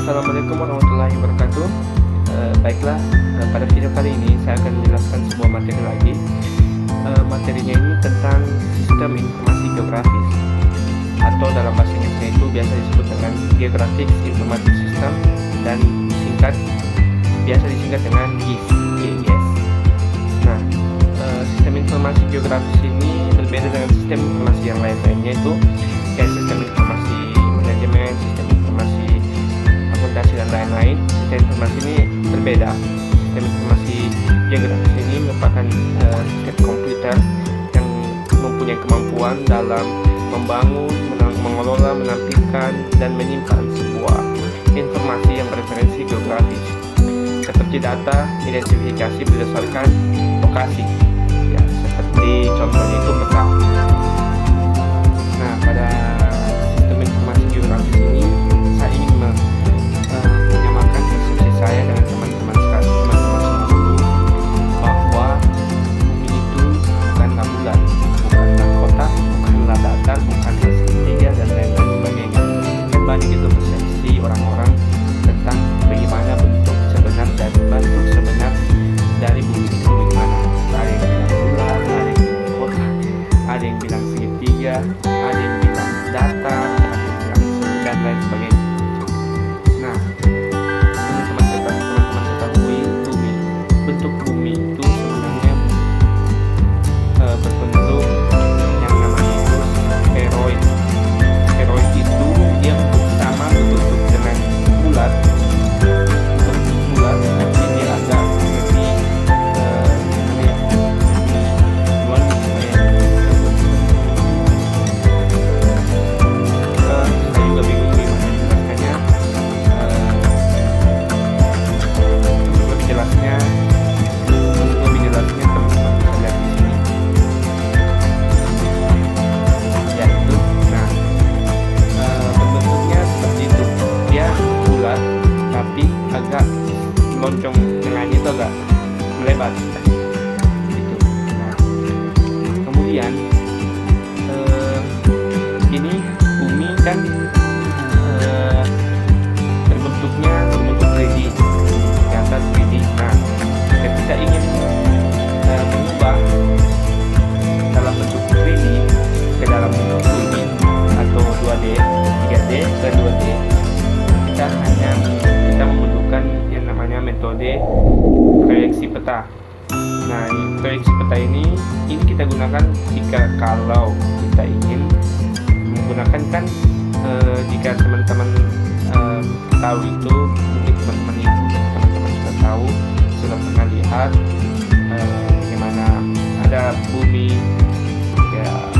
Assalamualaikum warahmatullahi wabarakatuh. Baiklah, pada video kali ini saya akan menjelaskan sebuah materi lagi. Materinya ini tentang sistem informasi geografis, atau dalam bahasa Inggrisnya itu biasa disebut dengan Geographic Information System, dan biasa disingkat dengan GIS. Nah, sistem informasi geografis ini berbeda dengan sistem informasi yang lainnya, itu kayak sistem informasi manajemen, sistem informasi akuntansi dan lain-lain. Sistem informasi ini berbeda. Sistem informasi geografis ini merupakan sistem komputer yang mempunyai kemampuan dalam membangun, mengelola, menampilkan, dan menyimpan sebuah informasi yang bereferensi geografis, seperti data identifikasi berdasarkan lokasi, ya, seperti contohnya itu peta. Nah, pada sistem informasi geografis ini saya ingin menyamakan persepsi saya dengan teman-teman semua dulu, bahwa bumi itu bukanlah bulan, bukanlah kota, bukanlah datar, bukanlah segitiga, dan lain-lain sebagainya. Kan banyak itu persepsi orang-orang tentang bagaimana bentuk sebenar dari bumi itu bagaimana. Ada yang bilang bulan, ada yang bilang kota, ada yang bilang segitiga, ada yang bilang datar, ada yang bilang dan lain sebagainya. Nah, teman-teman ketahui bentuk bumi itu sebenarnya berbentuk yang namanya itu spheroid. Spheroid itu dia sama berbentuk dengan bulat, tapi dia agak lebih saya juga bingung gimana jelaskannya. Untuk jelasnya teman-teman bisa lihat di sini, yaitu bentuknya seperti itu. Dia bulat tapi agak loncong, tengahnya itu agak melebar gitu. Nah, kemudian ini bumi kan berbentuk 3D, nyata 3D. Nah, ketika ingin mengubah dalam bentuk 3D ke dalam bentuk 2D atau 2D, 3D ke 2D, kita membutuhkan yang namanya metode proyeksi peta. Nah, proyeksi peta ini kita gunakan kalau kita ingin menggunakan, kan jika teman-teman tahu itu, mungkin teman-teman sudah tahu, sudah pernah lihat bagaimana ada bumi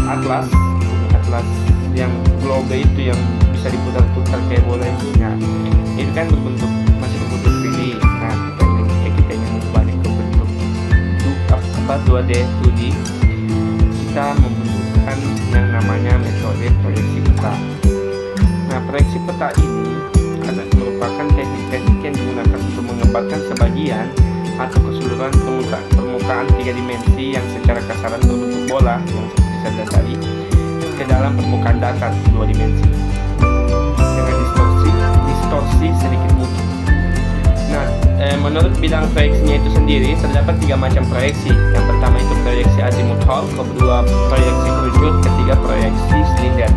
atlas yang globe itu yang bisa diputar-putar kayak bola itu. Nah, itu kan masih berbentuk 3D. Nah, jika kita ingin mengubahnya ke bentuk 2D, 2D, kita membutuhkan yang namanya metode proyeksi peta. Nah, proyeksi peta ini merupakan teknik yang digunakan untuk menggambarkan sebagian atau keseluruhan permukaan 3 dimensi yang secara kasaran berbentuk bola yang seperti saya bilang tadi ke dalam permukaan datar 2 dimensi dengan distorsi sedikit mungkin. Nah, menurut bidang proyeksinya itu sendiri terdapat 3 macam proyeksi. Yang pertama itu proyeksi azimuthal, kedua proyeksi kerucut, ketiga proyeksi silinder.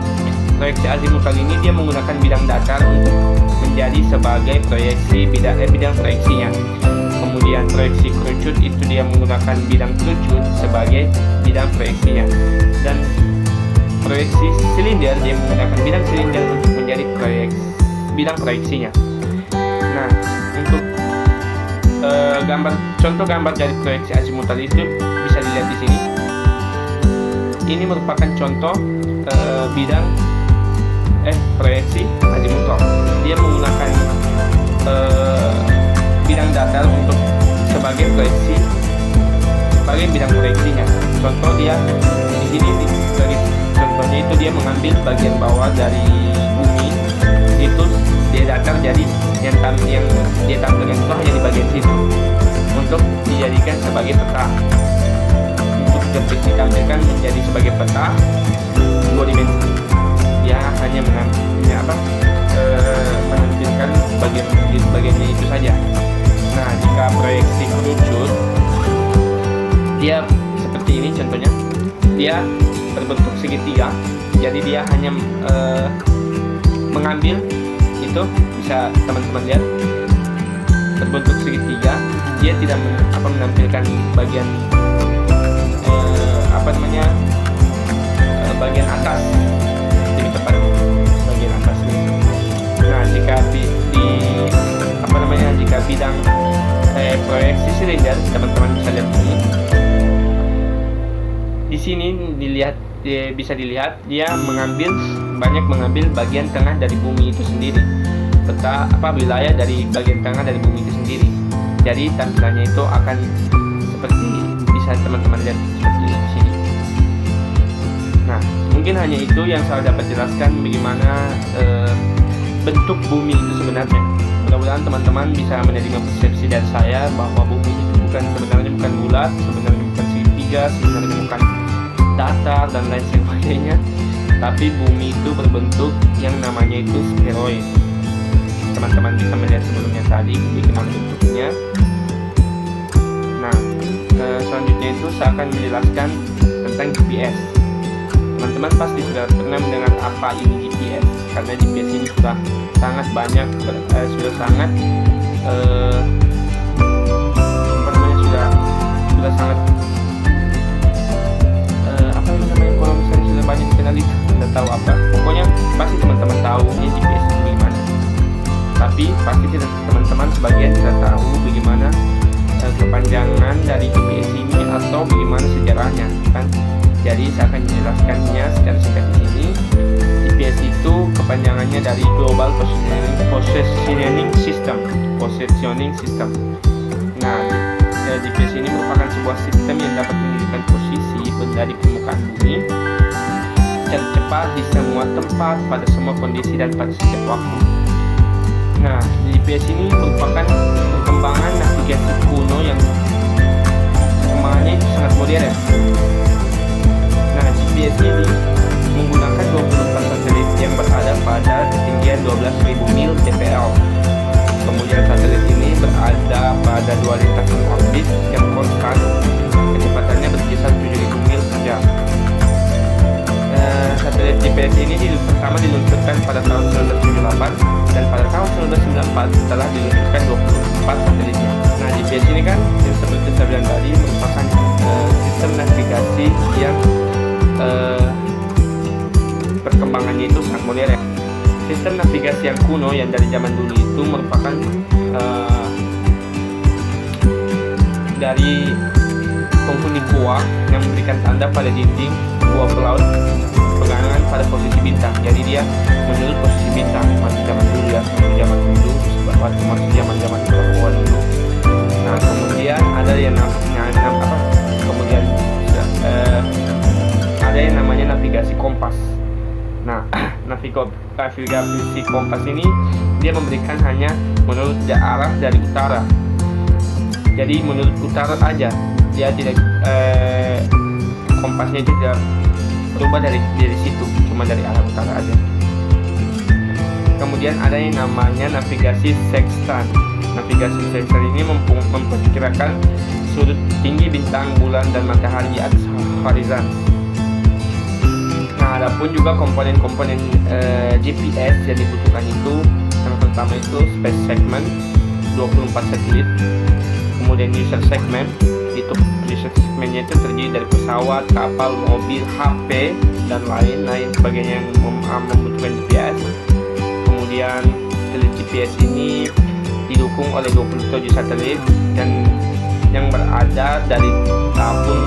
Proyeksi azimuthal ini dia menggunakan bidang datar untuk menjadi sebagai bidang proyeksinya. Kemudian proyeksi kerucut itu dia menggunakan bidang kerucut sebagai bidang proyeksinya. Dan proyeksi silinder dia menggunakan bidang silinder untuk menjadi bidang proyeksinya. Nah, untuk contoh gambar dari proyeksi azimuthal itu bisa dilihat di sini. Ini merupakan contoh bidang proyeksi azimuthal. Dia menggunakan bidang datar untuk sebagai bidang proyeksinya. Contoh dia di sini contohnya itu dia mengambil bagian bawah dari bumi itu dia datar, jadi yang dia tampilkan itu hanya di bagian situ untuk dijadikan sebagai peta, untuk ditampilkan menjadi sebagai peta 2 dimensi. Dia hanya menampilkan bagian dia berbentuk segitiga. Jadi dia hanya mengambil itu, bisa teman-teman lihat, berbentuk segitiga. Dia tidak menampilkan bagian bagian atas, lebih tepat bagian atas ini. Nah, jika jika bidang proyeksi silinder, teman-teman bisa lihat ini. Di sini bisa dilihat dia banyak mengambil bagian tengah dari bumi itu sendiri, wilayah dari bagian tengah dari bumi itu sendiri. Jadi tampilannya itu akan seperti bisa teman-teman lihat seperti di sini. Nah, mungkin hanya itu yang saya dapat jelaskan bagaimana bentuk bumi itu sebenarnya. Mudah-mudahan teman-teman bisa menerima persepsi dari saya bahwa bumi itu sebenarnya bukan bulat, sebenarnya bukan segitiga, sebenarnya bukan datar dan lain sebagainya, tapi bumi itu berbentuk yang namanya itu spheroid. Teman-teman bisa melihat sebelumnya tadi bagaimana bentuknya. Nah, selanjutnya itu saya akan menjelaskan tentang GPS. Teman-teman pasti sudah pernah mendengar apa ini GPS, karena GPS ini sudah sangat banyak, sudah sangat sudah sangat kalau misalnya sudah banyak dikenal itu, tidak tahu apa. Pokoknya pasti teman-teman tahu ini GPS itu bagaimana. Tapi pasti teman-teman sebagian tidak tahu bagaimana kepanjangan dari GPS ini atau bagaimana sejarahnya, kan? Jadi saya akan menjelaskannya secara singkat di sini. GPS itu kepanjangannya dari Global Positioning System. Nah, GPS ini merupakan sebuah sistem yang dapat menunjukkan posisi benda di permukaan bumi secara cepat di semua tempat, pada semua kondisi dan pada setiap waktu. Nah, GPS ini merupakan perkembangan navigasi kuno yang perkembangannya itu sangat modern. Nah, GPS ini menggunakan 24 satelit yang berada pada ketinggian 12.000 mil TPL. Kemudian satelit ini berada pada dua lintasan orbit yang konstan, kecepatannya berkisar 7.000 mil saja. Satelit GPS ini pertama diluncurkan pada tahun 1978 dan pada tahun 1994 telah diluncurkan 24 satelitnya. Nah, GPS ini kan yang seperti saya bilang tadi merupakan sistem navigasi yang perkembangannya itu sangat modern. Sistem navigasi yang kuno yang dari zaman dulu itu merupakan dari penghuni gua yang memberikan tanda pada dinding gua pelaut pegangan pada posisi bintang. Jadi dia menurut posisi bintang masih zaman dulu ya, masih zaman gua dulu. Nah, kemudian ada yang ada yang namanya navigasi kompas. Nah, navigasi kompas ini dia memberikan hanya menurut arah dari utara. Jadi menurut utara aja, dia tidak kompasnya itu tidak berubah dari situ, cuma dari arah utara aja. Kemudian ada yang namanya navigasi sextant. Navigasi sextant ini memperkirakan sudut tinggi bintang, bulan, dan matahari di atas horizon. Nah, adapun juga komponen-komponen GPS yang dibutuhkan itu, yang pertama itu space segment 24 satelit, kemudian user segment, itu user segmentnya itu terdiri dari pesawat, kapal, mobil, HP, dan lain-lain sebagainya yang membutuhkan GPS. Kemudian satelit GPS ini didukung oleh 27 satelit dan yang berada dari tahun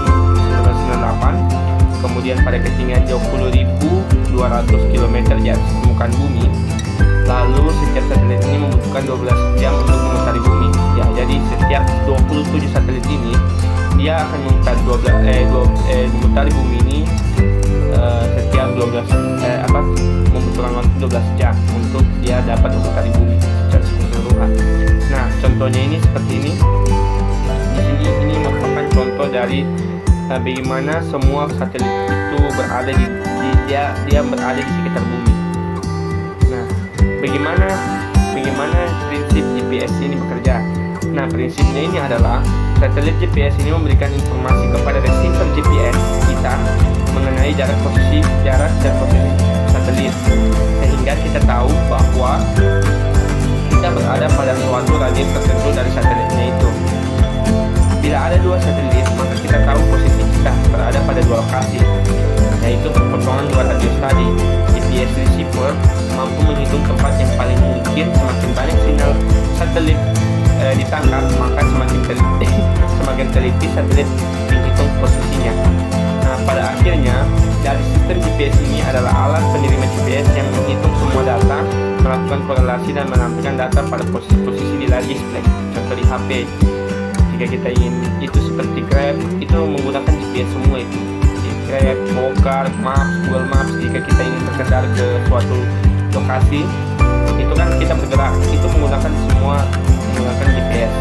1998. Kemudian pada ketinggian 20.200 km di atas permukaan bumi. Lalu setiap satelit ini membutuhkan 12 jam untuk memutari bumi. Ya, jadi setiap 27 satelit ini dia akan memutari bumi ini setiap membutuhkan waktu 12 jam untuk dia dapat memutari bumi secara keseluruhan. Nah, contohnya ini seperti ini. Di sini ini merupakan contoh dari bagaimana semua satelit itu berada dia berada di sekitar bumi. Nah, bagaimana prinsip GPS ini bekerja? Nah, prinsipnya ini adalah satelit GPS ini memberikan informasi kepada receiver GPS kita mengenai jarak dan posisi satelit, sehingga kita tahu bahwa kita berada pada suatu radius tertentu dari satelitnya itu. Bila ada dua satelit, maka kita tahu posisi kita berada pada dua lokasi, yaitu perpotongan dua radius tadi. GPS receiver mampu menghitung tempat yang paling mungkin. Semakin banyak sinyal satelit ditangkap, maka semakin teliti satelit menghitung posisinya. Nah, pada akhirnya dari sistem GPS ini adalah alat penerima GPS yang menghitung semua data, melakukan korelasi dan menampilkan data pada posisi di layar display. Contoh di HP, jika kita ingin itu seperti Grab, itu menggunakan GPS semua itu. Grab, Gokar, Maps, Google Maps. Jika kita ingin berkendara ke suatu lokasi, itu kan kita bergerak, itu menggunakan GPS.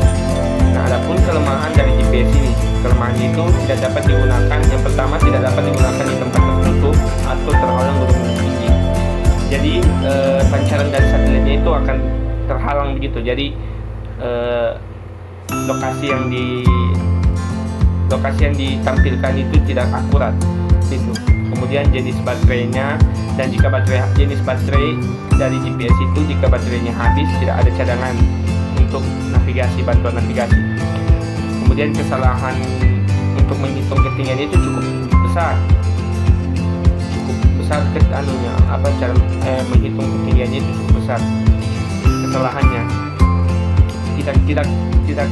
Nah, adapun kelemahan dari GPS ini, kelemahannya itu tidak dapat digunakan. Yang pertama, tidak dapat digunakan di tempat tertutup atau terhalang gunung tinggi. Jadi pancaran dari satelitnya itu akan terhalang begitu. Jadi lokasi yang ditampilkan itu tidak akurat itu. Kemudian jenis baterainya, dan jika jenis baterai dari GPS itu, jika baterainya habis, tidak ada cadangan untuk bantuan navigasi. Kemudian kesalahan untuk menghitung ketinggian itu cukup besar cara menghitung ketinggiannya itu cukup besar. Kesalahannya tidak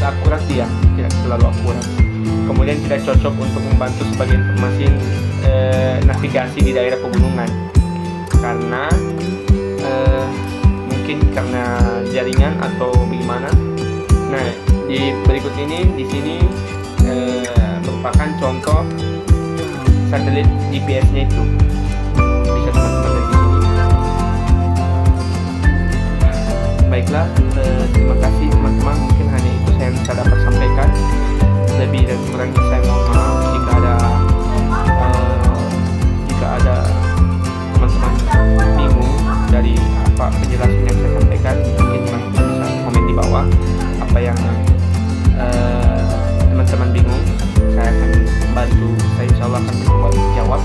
akurat, dia tidak selalu akurat. Kemudian tidak cocok untuk membantu sebagai informasi navigasi di daerah pegunungan, karena mungkin karena jaringan atau bagaimana. Nah, di berikut ini di sini merupakan contoh satelit GPS-nya itu. Bisa teman-teman lihat di sini. Baiklah, terima kasih teman-teman. Mungkin hanya itu saya bisa dapat sampaikan. Lebih dan kurangnya saya mohon maaf jika ada teman-teman bingung dari apa penjelasan yang saya sampaikan. Mungkin teman-teman bisa komen di bawah apa yang teman-teman bingung. Saya akan bantu, saya insya Allah akan mencoba jawab.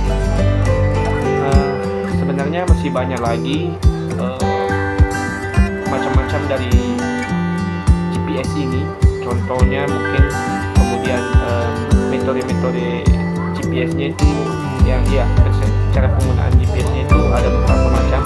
Sebenarnya masih banyak lagi macam-macam dari GPS ini. Contohnya mungkin, kemudian metode-metode GPS-nya itu yang cara penggunaan GPS-nya itu ada beberapa macam.